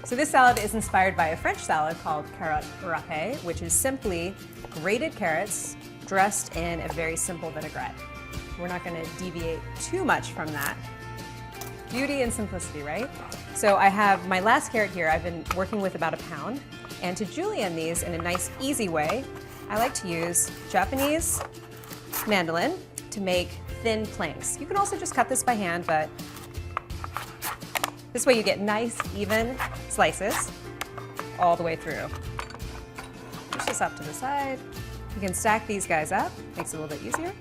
So this salad is inspired by a French salad called carotte râpée, which is simply grated carrots dressed in a very simple vinaigrette. We're not going to deviate too much from that. Beauty and simplicity, right? So I have my last carrot here. I've been working with about a pound. And to julienne these in a nice, easy way, I like to use Japanese mandolin to make thin planks. You can also just cut this by hand, but this way you get nice, even slices all the way through. Push this up to the side. You can stack these guys up, makes it a little bit easier.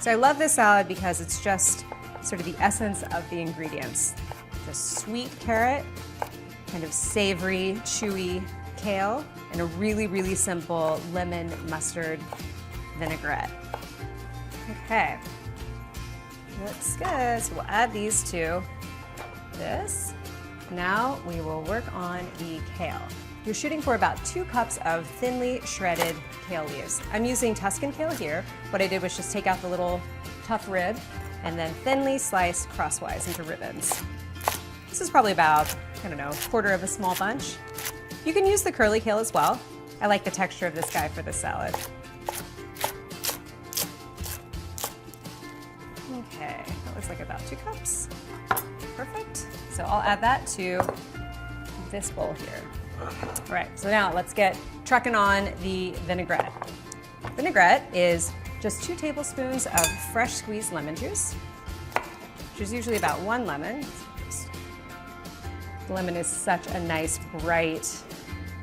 So I love this salad because it's just sort of the essence of the ingredients. The sweet carrot, kind of savory, chewy kale, and a really, really simple lemon mustard vinaigrette. Okay, looks good. So we'll add these to this. Now we will work on the kale. You're shooting for about 2 cups of thinly shredded kale leaves. I'm using Tuscan kale here. What I did was just take out the little tough rib and then thinly slice crosswise into ribbons. This is probably about, I don't know, 1/4 of a small bunch. You can use the curly kale as well. I like the texture of this guy for this salad. Okay, that looks like about 2 cups. Perfect. So I'll add that to this bowl here. All right, so now let's get trucking on the vinaigrette. Vinaigrette is just 2 tablespoons of fresh squeezed lemon juice, which is usually about 1 lemon. The lemon is such a nice, bright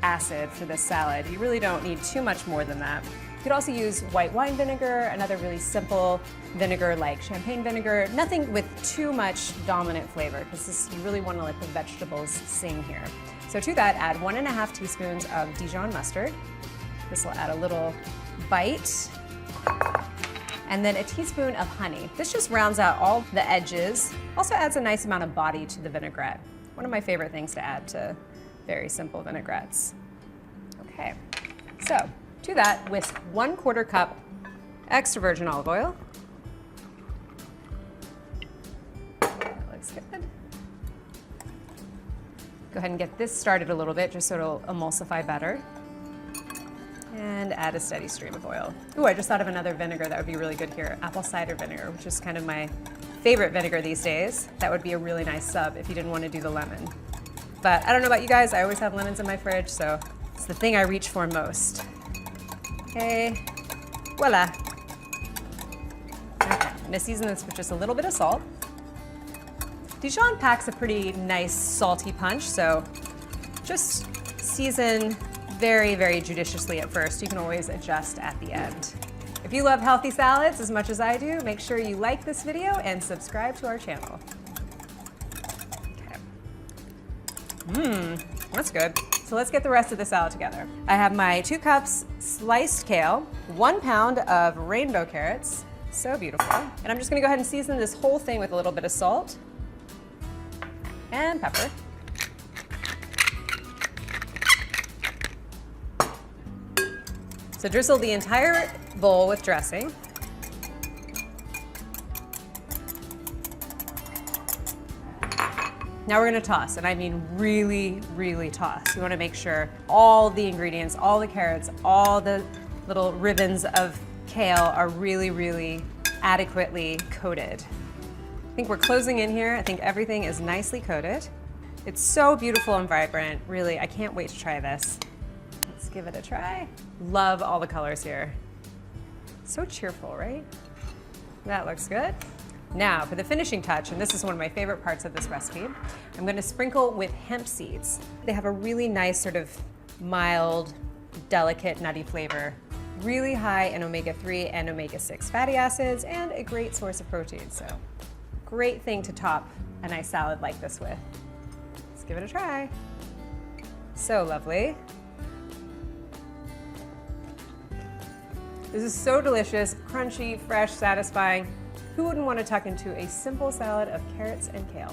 acid for this salad. You really don't need too much more than that. You could also use white wine vinegar, another really simple vinegar like champagne vinegar, nothing with too much dominant flavor, because you really want to let the vegetables sing here. So to that, add 1½ teaspoons of Dijon mustard. This will add a little bite. And then a teaspoon of honey. This just rounds out all the edges. Also adds a nice amount of body to the vinaigrette. One of my favorite things to add to very simple vinaigrettes. Okay, so to that, whisk 1/4 cup extra virgin olive oil. That looks good. Go ahead and get this started a little bit just so it'll emulsify better. And add a steady stream of oil. Ooh, I just thought of another vinegar that would be really good here. Apple cider vinegar, which is kind of my favorite vinegar these days. That would be a really nice sub if you didn't want to do the lemon. But I don't know about you guys, I always have lemons in my fridge, so it's the thing I reach for most. Okay, voila. Okay, I'm gonna season this with just a little bit of salt. Dijon packs a pretty nice salty punch, so just season very, very judiciously at first. You can always adjust at the end. If you love healthy salads as much as I do, make sure you like this video and subscribe to our channel. Okay. That's good. So let's get the rest of the salad together. I have my 2 cups sliced kale, 1 pound of rainbow carrots, so beautiful. And I'm just gonna go ahead and season this whole thing with a little bit of salt and pepper. So drizzle the entire bowl with dressing. Now we're gonna toss, and I mean really, really toss. You wanna make sure all the ingredients, all the carrots, all the little ribbons of kale are really, really adequately coated. I think we're closing in here. I think everything is nicely coated. It's so beautiful and vibrant. Really, I can't wait to try this. Let's give it a try. Love all the colors here. So cheerful, right? That looks good. Now for the finishing touch, and this is one of my favorite parts of this recipe, I'm gonna sprinkle with hemp seeds. They have a really nice sort of mild, delicate, nutty flavor. Really high in omega-3 and omega-6 fatty acids, and a great source of protein. So great thing to top a nice salad like this with. Let's give it a try. So lovely. This is so delicious, crunchy, fresh, satisfying. Who wouldn't want to tuck into a simple salad of carrots and kale?